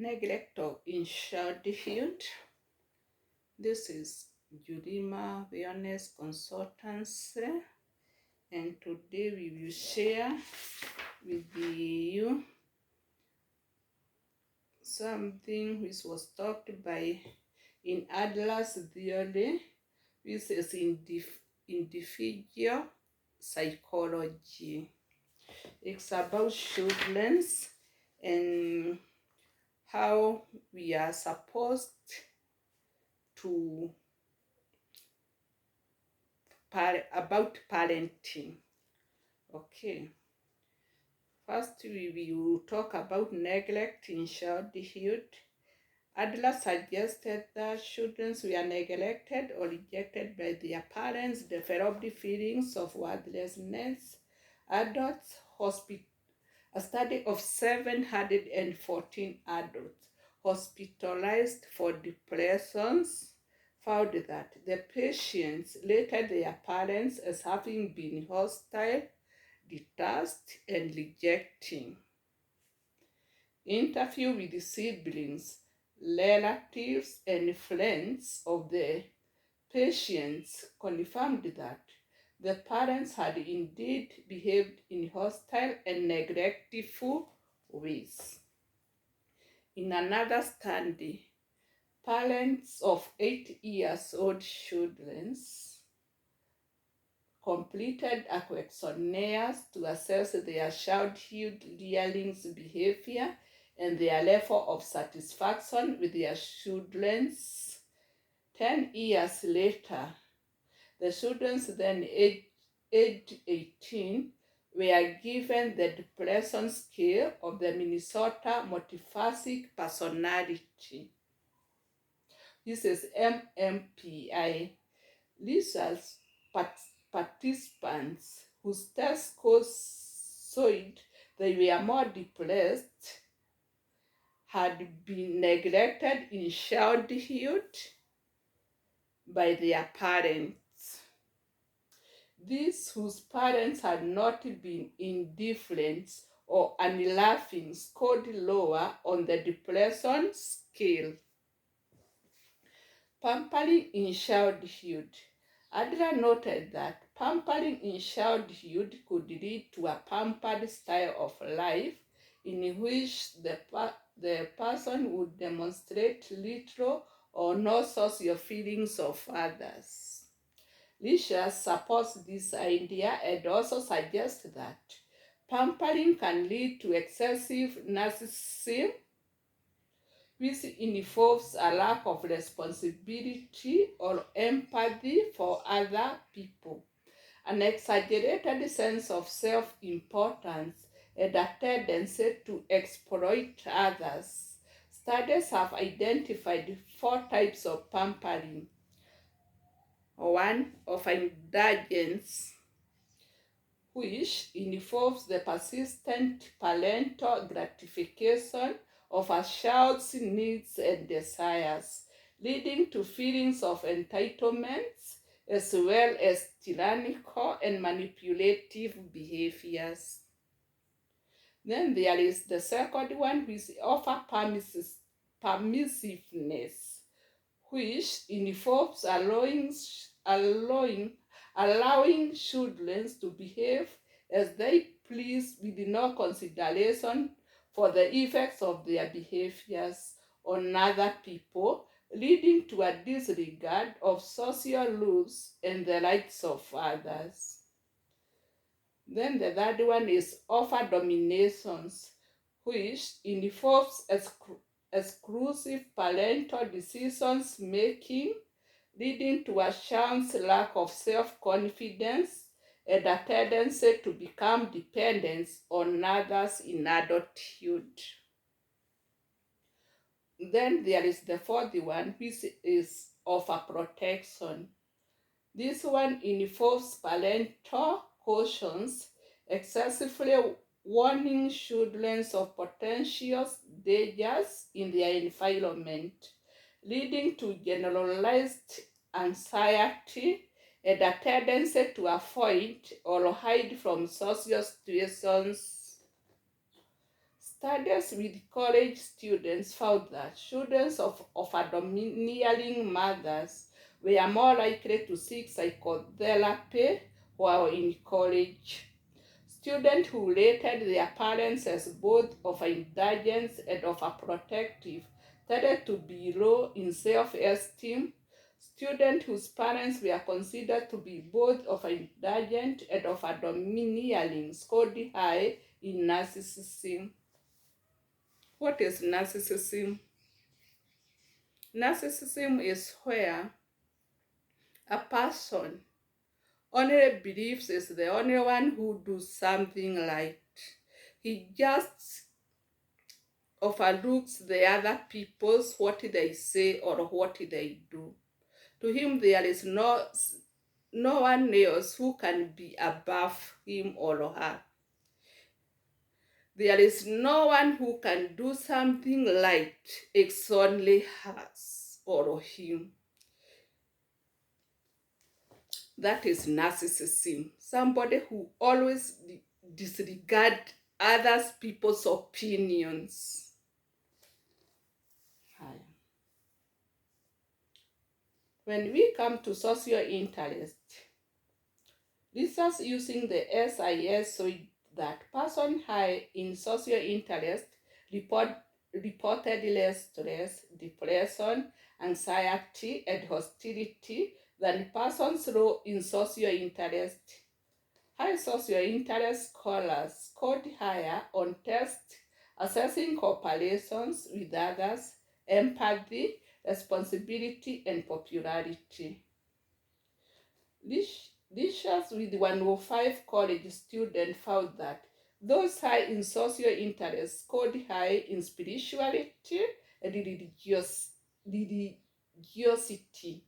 neglect in childhood. This is Judima Wellness Consultancy, and today we will share with you something which was talked by in Adler's theory, which is individual psychology. It's about children and how we are supposed to about parenting. Okay, first we will talk about neglect in childhood. Adler suggested that children were neglected or rejected by their parents, developed feelings of worthlessness. Adults a study of 714 adults hospitalized for depressions found that the patients rated their parents as having been hostile, detached, and rejecting. Interview with the siblings, relatives, and friends of the patients confirmed that the parents had indeed behaved in hostile and neglectful ways. In another study, parents of 8-year-old children completed a questionnaire to assess their childhood rearing's behavior and their level of satisfaction with their children. 10 years later, the children then aged 18 were given the depression scale of the Minnesota Multifaceted Personality. This is MMPI. Research participants whose test scores showed they were more depressed had been neglected in childhood by their parents. These whose parents had not been indifferent or unloving scored lower on the depression scale. Pampering in childhood. Adler noted that pampering in childhood could lead to a pampered style of life in which the person would demonstrate little or no social feelings of others. Research supports this idea and also suggests that pampering can lead to excessive narcissism, which involves a lack of responsibility or empathy for other people, an exaggerated sense of self-importance, and a tendency to exploit others. Studies have identified 4 types of pampering. 1, of indulgence, which involves the persistent parental gratification of a child's needs and desires, leading to feelings of entitlement as well as tyrannical and manipulative behaviors. Then there is the second one, which offers permissiveness, which involves allowing children to behave as they please with no consideration for the effects of their behaviors on other people, leading to a disregard of social rules and the rights of others. Then the third one is over dominations, which involves exclusive parental decisions making, leading to a child's lack of self-confidence and a tendency to become dependent on others in adulthood. Then there is the fourth one, which is overprotection. This one involves parental cautions, excessively warning children of potential dangers in their environment, leading to generalized anxiety and a tendency to avoid or hide from social situations. Studies with college students found that children of domineering mothers were more likely to seek psychotherapy while in college. Students who rated their parents as both of indulgent and of a protective tended to be low in self-esteem. Students whose parents were considered to be both of indulgent and of a domineering scored high in narcissism. What is narcissism? Narcissism is where a person only believes is the only one who does something right. He just overlooks the other people's what they say or what they do. To him, there is no one else who can be above him or her. There is no one who can do something right except only her or him. That is narcissism. Somebody who always disregard others people's opinions. When we come to socio-interest, research using the SIS showed that persons high in socio-interest reported less stress, depression, anxiety, and hostility than persons low in socio-interest. High socio-interest scholars scored higher on tests assessing cooperations with others, empathy, responsibility, and popularity. Research with 105 college students found that those high in socio-interest scored high in spirituality and religiosity.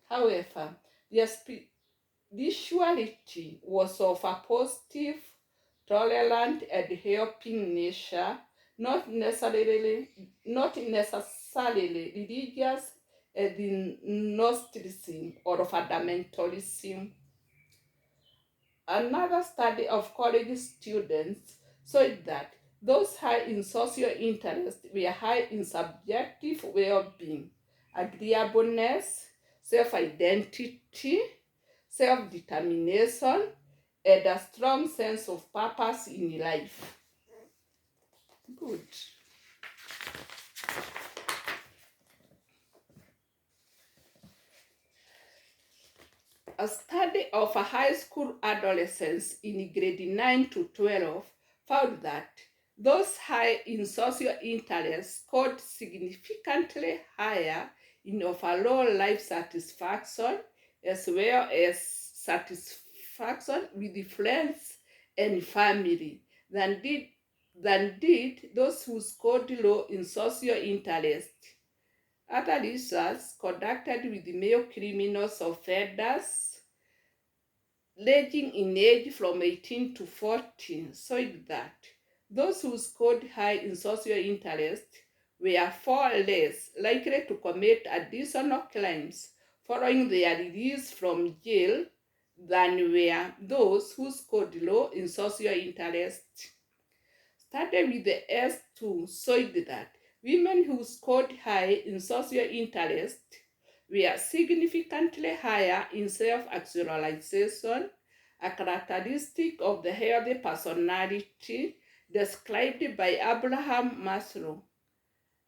However, their spirituality was of a positive, tolerant, and helping nature, not necessarily religious agnosticism or fundamentalism. Another study of college students showed that those high in socio-interest were high in subjective well-being, agreeableness, self-identity, self-determination, and a strong sense of purpose in life. Good. A study of a high school adolescents in grade 9 to 12 found that those high in socio-interest scored significantly higher in overall life satisfaction as well as satisfaction with friends and family than did those who scored low in socio-interest. Other research conducted with male criminal offenders ranging in age from 18 to 40 showed that those who scored high in socio-interest were far less likely to commit additional crimes following their release from jail than were those who scored low in socio-interest. Study with the S2 showed that women who scored high in socio-interest were significantly higher in self-actualization, a characteristic of the healthy personality described by Abraham Maslow.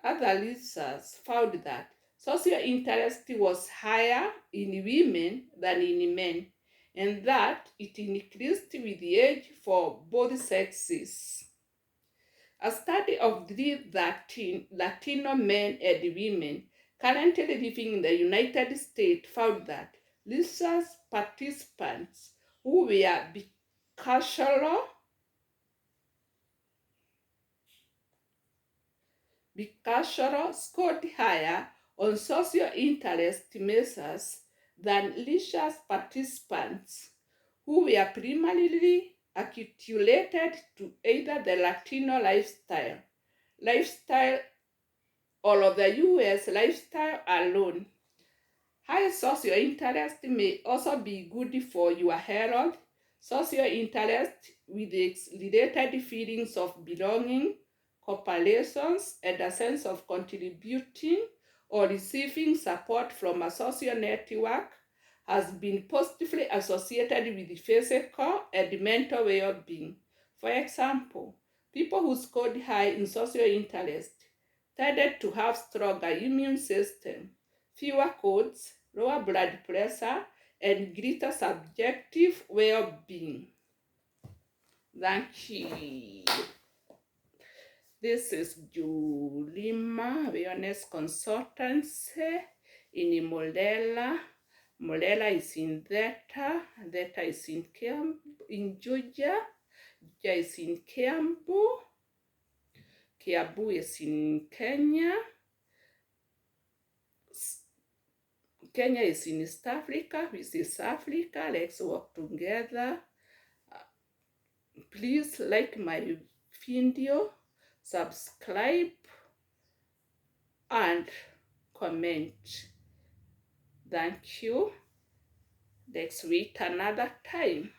Other research found that socio-interest was higher in women than in men, and that it increased with age for both sexes. A study of 3 Latino men and women currently living in the United States found that research participants who were bicultural scored higher on socio-interest measures than research participants who were primarily acculturated to either the Latino lifestyle or of the US lifestyle alone. High socio-interest may also be good for your health. Socio-interest with its related feelings of belonging, cooperations, and a sense of contributing or receiving support from a social network has been positively associated with physical and mental well-being. For example, people who scored high in social interest tended to have stronger immune system, fewer colds, lower blood pressure, and greater subjective well-being. Thank you. This is Julima Wellness Consultancy in Molela. Molela is in Theta. Theta is in Georgia. Georgia is in Kiambu. Kiambu is in Kenya. Kenya is in East Africa. With East Africa, let's work together. Please like my video, subscribe, and comment. Thank you. Next week, another time.